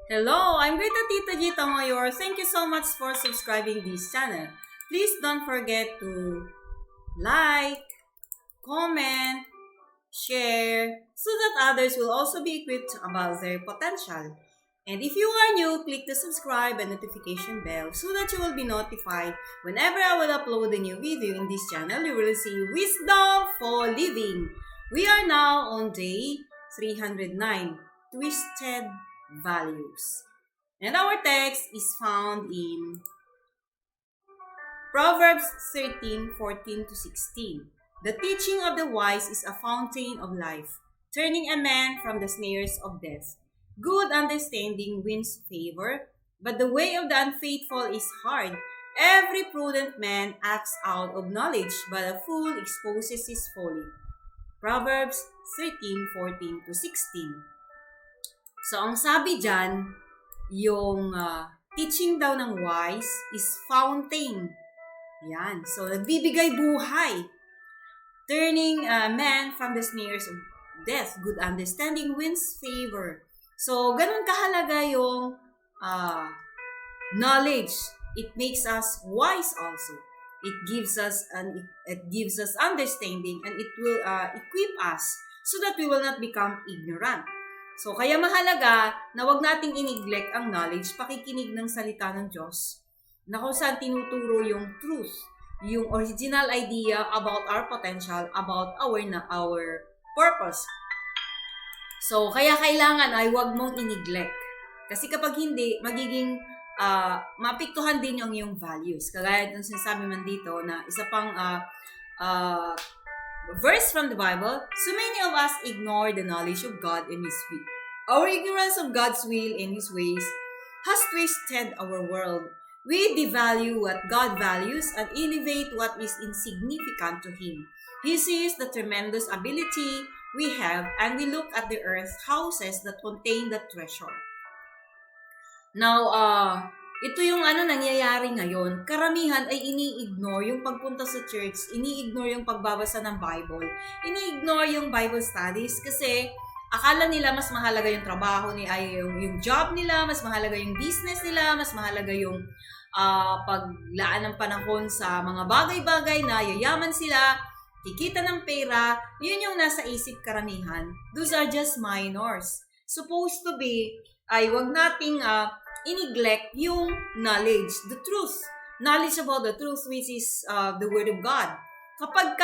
Hello, I'm Greta Tita Gita Mayor. Thank you so much for subscribing this channel. Please don't forget to like, comment, share, so that others will also be equipped about their potential. And if you are new, click the subscribe and notification bell so that you will be notified whenever I will upload a new video in this channel. You will receive Wisdom for Living. We are now on day 309, Twisted Values. And our text is found in Proverbs 13:14-16. The teaching of the wise is a fountain of life, turning a man from the snares of death. Good understanding wins favor, but the way of the unfaithful is hard. Every prudent man acts out of knowledge, but a fool exposes his folly. Proverbs 13:14-16. So, ang sabi dyan, yung teaching daw ng wise is fountain. Yan. So, nagbibigay buhay. Turning a man from the snares of death. Good understanding wins favor. So, ganun kahalaga yung knowledge. It makes us wise also. It gives us understanding, and it will equip us so that we will not become ignorant. So, kaya mahalaga na wag nating i-neglect ang knowledge, pakikinig ng salita ng Diyos, na kung saan tinuturo yung truth, yung original idea about our potential, about our purpose. So, kaya kailangan ay wag mong i-neglect. Kasi kapag hindi, magiging mapiktuhan din yung iyong values. Kagaya ng sinasabi man dito na isa pang verse from the Bible, so many of us ignore the knowledge of God and His will. Our ignorance of God's will and His ways has twisted our world. We devalue what God values and elevate what is insignificant to Him. He sees the tremendous ability we have, and we look at the earth houses that contain the treasure. Now, ito yung nangyayari ngayon. Karamihan ay ini-ignore yung pagpunta sa church, ini-ignore yung pagbabasa ng Bible, ini-ignore yung Bible studies kasi akala nila mas mahalaga yung trabaho yung job nila, mas mahalaga yung business nila, mas mahalaga yung paglaan ng panahon sa mga bagay-bagay na yayaman sila, kikita ng pera, yun yung nasa isip karamihan. Those are just minors. Supposed to be, ay wag nating i-neglect yung knowledge, the truth. Knowledge about the truth, which is the Word of God. Kapag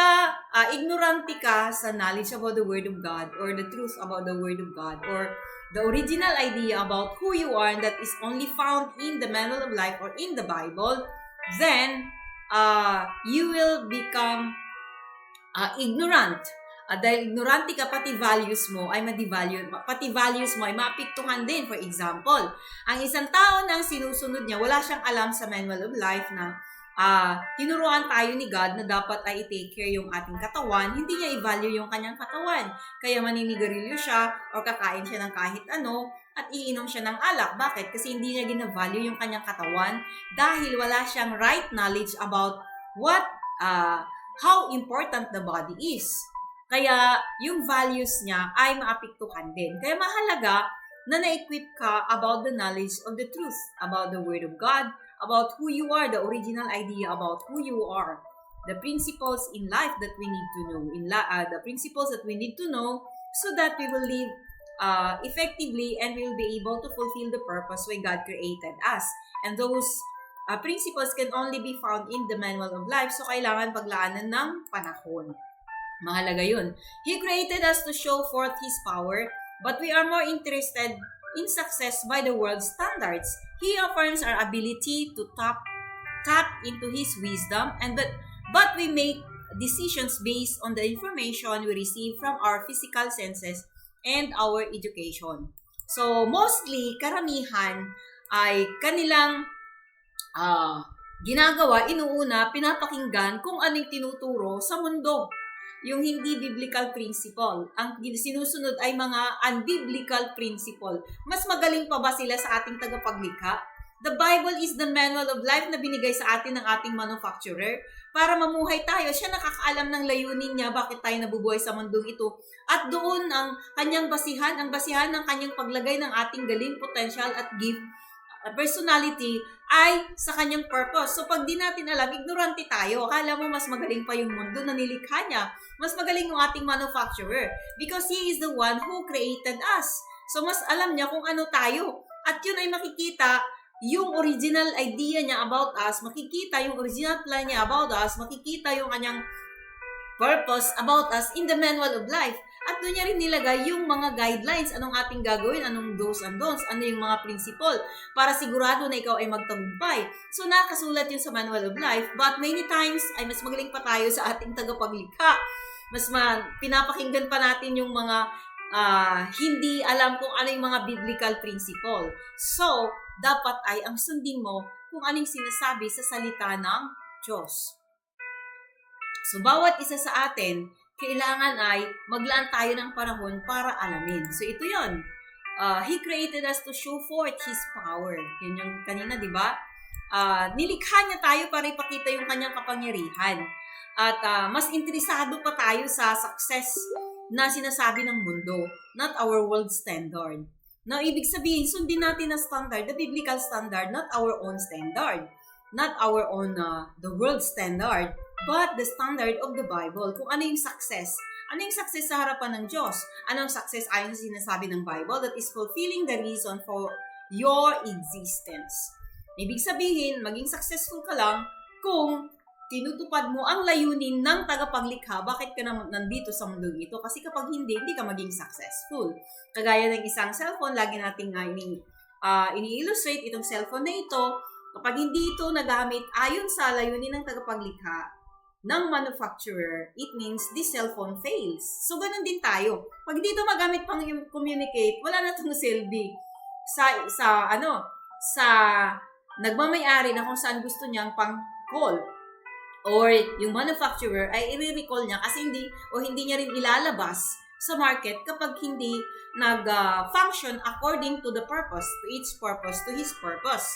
ignorante ka sa knowledge about the Word of God or the truth about the Word of God or the original idea about who you are that is only found in the Manual of Life or in the Bible, then you will become ignorant. Dahil ignorante ka, pati values mo ay ma-devalue, pati values mo ay maapektuhan din. For example, ang isang tao na sinusunod niya, wala siyang alam sa Manual of Life na tinuruan tayo ni God na dapat ay i-take care yung ating katawan, hindi niya i-value yung kanyang katawan. Kaya maninigarilyo siya o kakain siya ng kahit ano at iinom siya ng alak. Bakit? Kasi hindi niya gina-value yung kanyang katawan dahil wala siyang right knowledge about how important the body is. Kaya yung values niya ay maapektuhan din. Kaya mahalaga na na-equip ka about the knowledge of the truth, about the Word of God, about who you are, the original idea about who you are, the principles in life that we need to know, the principles that we need to know so that we will live effectively and we will be able to fulfill the purpose why God created us. And those principles can only be found in the Manual of Life, so kailangan paglaanan ng panahon. Mahalaga yun. He created us to show forth His power, but we are more interested in success by the world's standards. He affirms our ability to tap into His wisdom, but we make decisions based on the information we receive from our physical senses and our education. So, mostly, karamihan ay kanilang ginagawa, inuuna, pinapakinggan kung anong tinuturo sa mundo. Yung hindi biblical principle. Ang sinusunod ay mga unbiblical principle. Mas magaling pa ba sila sa ating tagapaglikha? The Bible is the manual of life na binigay sa atin ng ating manufacturer. para mamuhay tayo. Siya nakakaalam ng layunin niya, bakit tayo nabubuhay sa mundong ito. At doon ang kanyang basihan, ang basihan ng kanyang paglagay ng ating galing, potential at gift, personality ay sa kanyang purpose. So pag di natin alam, ignorante tayo. Akala mo mas magaling pa yung mundo na nilikha niya. Mas magaling yung ating manufacturer because He is the one who created us. So mas alam niya kung ano tayo. At yun ay makikita yung original idea niya about us, makikita yung original plan niya about us, makikita yung kanyang purpose about us in the manual of life. At doon niya rin nilagay yung mga guidelines, anong ating gagawin, anong do's and don'ts, ano yung mga principle, para sigurado na ikaw ay magtagumpay. So, nakasulat yun sa manual of life, but many times, ay mas magaling pa tayo sa ating tagapaglikha. Pinapakinggan pa natin yung mga hindi alam kung ano yung mga biblical principle. So, dapat ay ang sundin mo kung anong sinasabi sa salita ng Diyos. So, bawat isa sa atin, kailangan ay maglaan tayo ng panahon para alamin. So, ito yun. He created us to show forth His power. Yun yung kanina, di ba? Nilikha niya tayo para ipakita yung kanyang kapangyarihan. At mas interesado pa tayo sa success na sinasabi ng mundo, not our world standard. Now, ibig sabihin, sundin natin na standard, the biblical standard, not our own standard. Not our own, the world standard, but the standard of the Bible. Kung ano yung success. Ano yung success sa harapan ng Diyos? Ano yung success ayon sa sinasabi ng Bible? That is fulfilling the reason for your existence. Ibig sabihin, maging successful ka lang kung tinutupad mo ang layunin ng tagapaglikha. Bakit ka naman nandito sa mundo ito? Kasi kapag hindi ka maging successful. Kagaya ng isang cellphone, lagi nating ini-illustrate itong cellphone na ito. Kapag hindi ito nagamit ayon sa layunin ng tagapaglikha ng manufacturer, it means this cellphone fails. So, ganun din tayo. Pag dito magamit pang communicate, wala na itong silbi sa nagmamayari na kung saan gusto niyang pang call. Or yung manufacturer ay i-recall niya kasi hindi niya rin ilalabas sa market kapag hindi nag-function according to the purpose, to its purpose, to His purpose.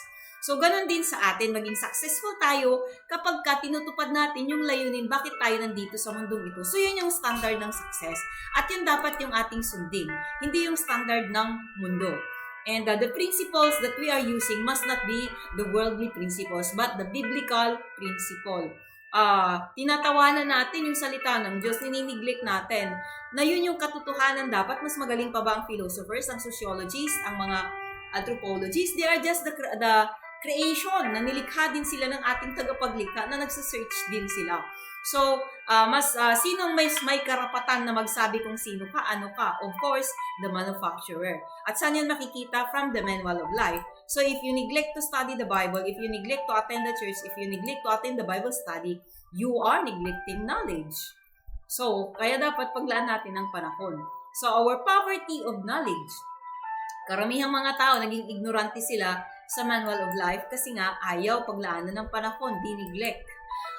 So, ganun din sa atin, maging successful tayo kapag tinutupad natin yung layunin, bakit tayo nandito sa mundong ito. So, yun yung standard ng success. At yun dapat yung ating sundin, hindi yung standard ng mundo. And the principles that we are using must not be the worldly principles, but the biblical principle. Tinatawanan natin yung salita ng Diyos, ninineglect natin na yun yung katotohanan dapat. Mas magaling pa ba ang philosophers, ang sociologists, ang mga anthropologists? They are just the creation, na nilikha din sila ng ating tagapaglikha, na nagsasearch din sila. So, sinong may karapatan na magsabi kung sino ka, ano ka? Of course, the manufacturer. At saan yan makikita? From the manual of life. So, if you neglect to study the Bible, if you neglect to attend the church, if you neglect to attend the Bible study, you are neglecting knowledge. So, kaya dapat paglaan natin ng panahon. So, our poverty of knowledge. Karamihang mga tao, naging ignorante sila sa manual of life kasi nga ayaw paglaanan ng panahon, di-neglect.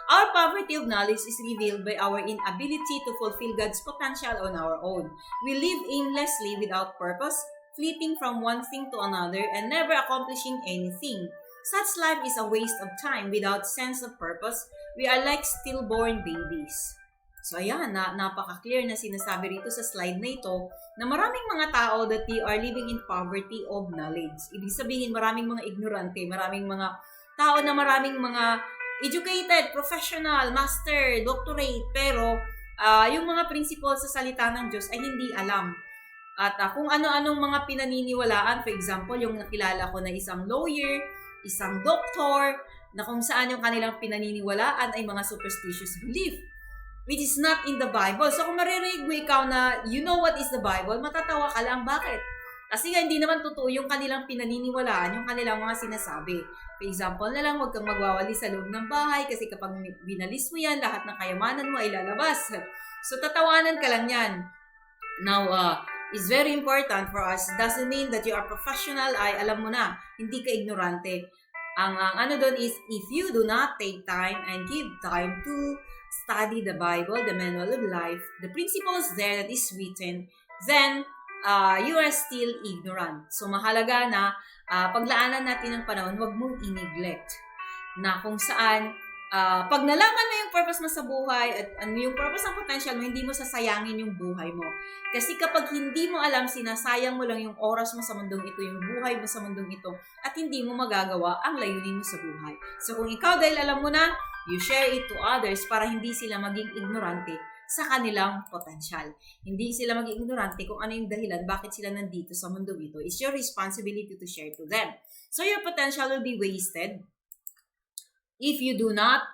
Our poverty of knowledge is revealed by our inability to fulfill God's potential on our own. We live aimlessly without purpose, fleeting from one thing to another and never accomplishing anything. Such life is a waste of time without sense of purpose. We are like stillborn babies. So ayan, napaka-clear na sinasabi rito sa slide na ito na maraming mga tao that they are living in poverty of knowledge. Ibig sabihin, maraming mga ignorante, maraming mga tao na maraming mga educated, professional, master, doctorate, pero yung mga principles sa salita ng Diyos ay hindi alam. At kung ano-anong mga pinaniniwalaan, for example, yung nakilala ko na isang lawyer, isang doctor, na kung saan yung kanilang pinaniniwalaan ay mga superstitious belief, which is not in the Bible. So, kung maririnig mo ikaw na you know what is the Bible, matatawa ka lang. Bakit? Kasi hindi naman totoo yung kanilang pinaniniwalaan, yung kanilang mga sinasabi. For example na lang, huwag kang magwawali sa loob ng bahay kasi kapag binalis mo yan, lahat ng kayamanan mo ay lalabas. So, tatawanan ka lang yan. Now, it's very important for us. Doesn't mean that you are professional, ay alam mo na, hindi ka ignorante. Ang ano doon is, if you do not take time and give time to study the Bible, the manual of life, the principles there that is written, then you are still ignorant. So, mahalaga na paglaanan natin ng panahon, huwag mong i-neglect. Na kung saan, pag nalaman mo yung purpose mo sa buhay at ano yung purpose ng potential mo, hindi mo sasayangin yung buhay mo. Kasi kapag hindi mo alam, sinasayang mo lang yung oras mo sa mundong ito, yung buhay mo sa mundong ito, at hindi mo magagawa ang layunin mo sa buhay. So kung ikaw dahil alam mo na, you share it to others para hindi sila maging ignorante sa kanilang potential. Hindi sila maging ignorante kung ano yung dahilan bakit sila nandito sa mundong ito. It's your responsibility to share to them. So your potential will be wasted if you do not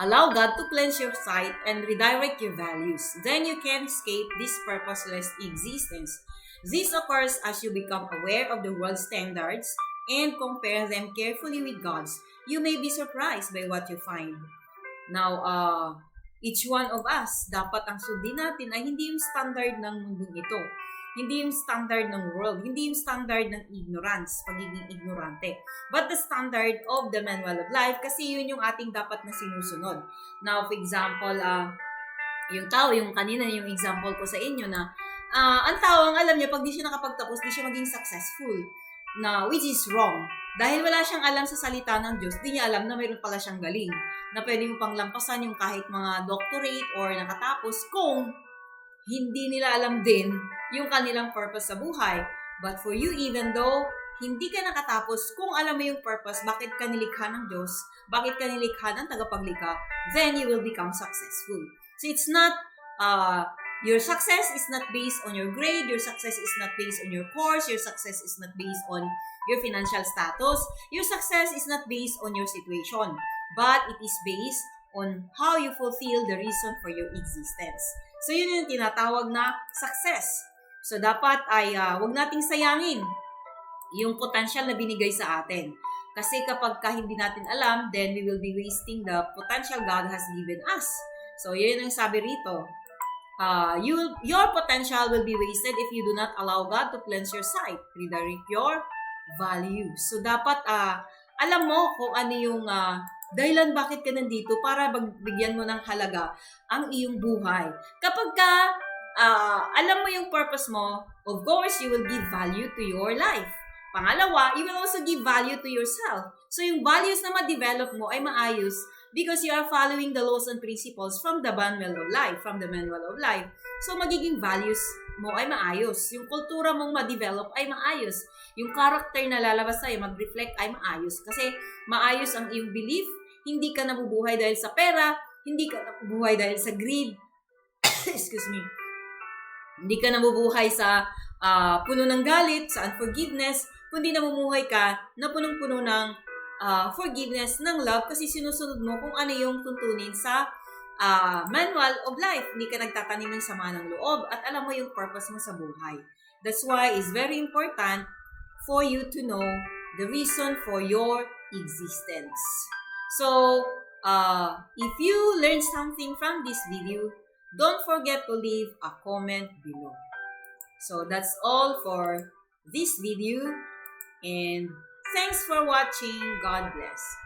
allow God to cleanse your sight and redirect your values. Then you can escape this purposeless existence. This occurs as you become aware of the world's standards and compare them carefully with God's. You may be surprised by what you find. Now, each one of us, dapat ang sundin natin ay hindi yung standard ng mundong ito. Hindi yung standard ng world. Hindi yung standard ng ignorance, pagiging ignorante. But the standard of the manual of life, kasi yun yung ating dapat na sinusunod. Now, for example, yung tao, yung kanina, yung example ko sa inyo na, ang tao, ang alam niya, pag di siya nakapagtapos, di siya maging successful. Na, which is wrong. Dahil wala siyang alam sa salita ng Diyos, di niya alam na mayroon pala siyang galing. Na pwede mo pang lampasan yung kahit mga doctorate or nakatapos kung hindi nila alam din yung kanilang purpose sa buhay. But for you, even though hindi ka nakatapos, kung alam mo yung purpose, bakit ka nilikha ng Diyos, bakit ka nilikha ng tagapaglikha, then you will become successful. So it's not, your success is not based on your grade, your success is not based on your course, your success is not based on your financial status, your success is not based on your situation, but it is based on how you fulfill the reason for your existence. So, yun yung tinatawag na success. So, dapat ay wag nating sayangin yung potential na binigay sa atin. Kasi kapag hindi natin alam, then we will be wasting the potential God has given us. So, yun ang sabi rito. Your potential will be wasted if you do not allow God to cleanse your sight, redirect your values. So, dapat alam mo kung ano yung dahilan bakit ka nandito para bigyan mo ng halaga ang iyong buhay. Kapag alam mo yung purpose mo, of course, you will give value to your life. Pangalawa, you will also give value to yourself. So yung values na ma-develop mo ay maayos because you are following the laws and principles from the manual of life. So magiging values mo ay maayos. Yung kultura mong ma-develop ay maayos. Yung character na lalabas sa'yo, mag-reflect ay maayos. Kasi maayos ang iyong belief. Hindi ka nabubuhay dahil sa pera. Hindi ka nabubuhay dahil sa greed. Excuse me. Hindi ka nabubuhay sa puno ng galit, sa unforgiveness. Kundi namumuhay ka na punong-puno ng forgiveness, ng love. Kasi sinusunod mo kung ano yung tuntunin sa manual of life. Hindi ka nagtatanim ng sama ng loob at alam mo yung purpose mo sa buhay. That's why it's very important for you to know the reason for your existence. So, if you learned something from this video, don't forget to leave a comment below. So, that's all for this video. And thanks for watching. God bless.